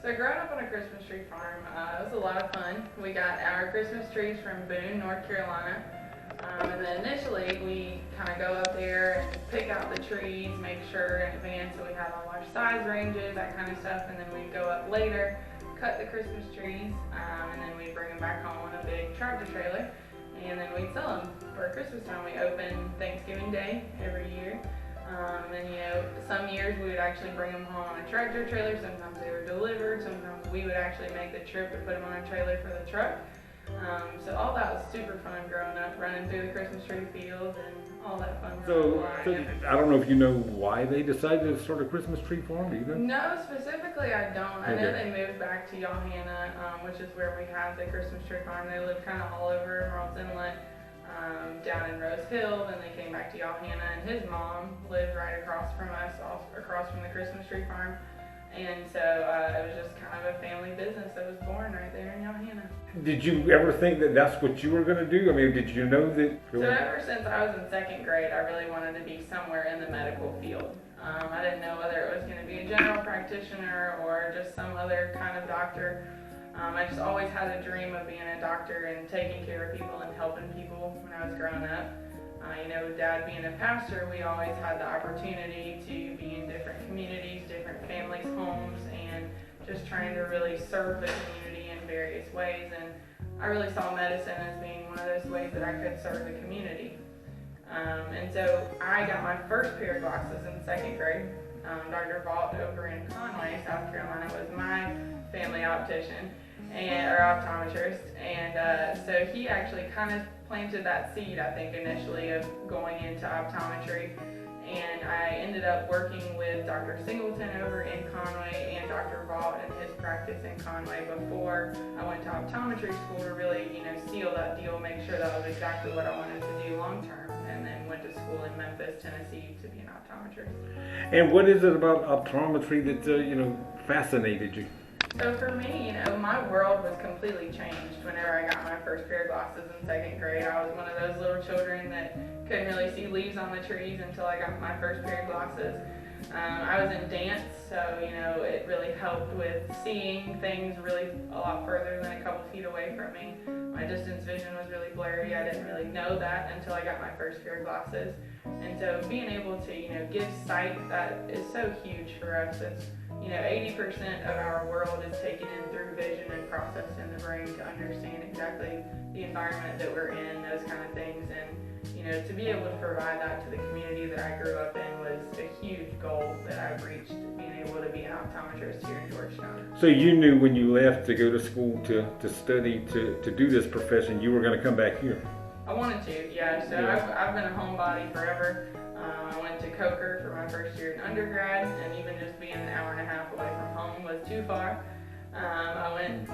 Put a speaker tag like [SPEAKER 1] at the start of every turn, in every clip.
[SPEAKER 1] So growing up on a Christmas tree farm, it was a lot of fun. We got our Christmas trees from Boone, North Carolina. And then initially we kind of go up there and pick out the trees, make sure in advance so we had all our size ranges, that kind of stuff. And then we'd go up later, cut the Christmas trees, and then we'd bring them back home on a big tractor trailer. And then we'd sell them for Christmas time. We open Thanksgiving Day every year. And some years we would actually bring them home on a tractor trailer. Sometimes they were delivered. Sometimes we would actually make the trip to put them on a trailer for the truck. So all that was super fun growing up, running through the Christmas tree fields and all that fun.
[SPEAKER 2] So I don't know if you know why they decided to start a Christmas tree farm, do you know?
[SPEAKER 1] No, specifically I don't. I know they moved back to Johanna, which is where we have the Christmas tree farm. They lived kind of all over Emerald's Inlet, down in Rose Hill. Then they came back to Johanna, and his mom lived right across from us, across from the Christmas tree farm. And so it was just kind of a family business that was born right there in Johanna.
[SPEAKER 2] Did you ever think that that's what you were going to do? I mean, did you know that?
[SPEAKER 1] So ever since I was in second grade, I really wanted to be somewhere in the medical field. I didn't know whether it was going to be a general practitioner or just some other kind of doctor. I just always had a dream of being a doctor and taking care of people and helping people when I was growing up. Dad being a pastor, we always had the opportunity to be in different communities, different families' homes, and just trying to really serve the community in various ways. And I really saw medicine as being one of those ways that I could serve the community. And so I got my first pair of glasses in second grade. Dr. Vaught over in Conway, South Carolina, was my family optician or optometrist, and so he actually kind of planted that seed, I think, initially of going into optometry. And I ended up working with Dr. Singleton over in Conway and Dr. Vaught in his practice in Conway before I went to optometry school to really, seal that deal, make sure that was exactly what I wanted to do long term. And then went to school in Memphis, Tennessee to be an optometrist.
[SPEAKER 2] And what is it about optometry that, fascinated you?
[SPEAKER 1] So for me, my world was completely changed whenever I got my first pair of glasses in second grade. I was one of those little children that couldn't really see leaves on the trees until I got my first pair of glasses. I was in dance, so it really helped with seeing things really a lot further than a couple feet away from me. My distance vision was really blurry. I didn't really know that until I got my first pair of glasses. And so being able to, give sight, that is so huge for us. It's 80% of our world is taken in through vision and processed in the brain to understand exactly the environment that we're in, those kind of things. And to be able to provide that to the community that I grew up in was a huge goal that I've reached, being able to be an optometrist here in Georgetown.
[SPEAKER 2] So you knew when you left to go to school to study, to do this profession, you were going to come back here?
[SPEAKER 1] I wanted to, yeah. So I've been a homebody forever. I went to Coker for my first year in undergrad, and even just being an hour and a half away from home was too far.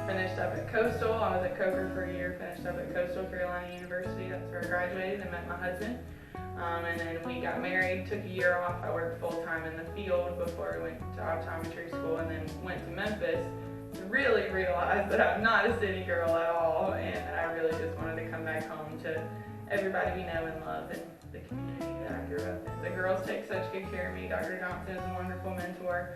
[SPEAKER 1] Finished up at Coastal. I was at Coker for a year, finished up at Coastal Carolina University. That's where I graduated and met my husband. And then we got married, took a year off. I worked full-time in the field before I went to optometry school, and then went to Memphis to really realize that I'm not a city girl at all, and that I really just wanted to come back home to everybody we know and love and the community that I grew up in. The girls take such good care of me. Dr. Johnson is a wonderful mentor,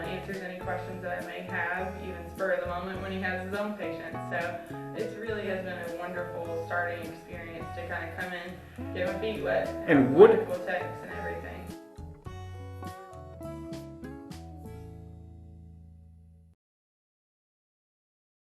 [SPEAKER 1] answers any questions that I may have, even spur of the moment when he has his own patients. So it really has been a wonderful starting experience to kind of come in, get my feet wet, and wonderful techs and everything.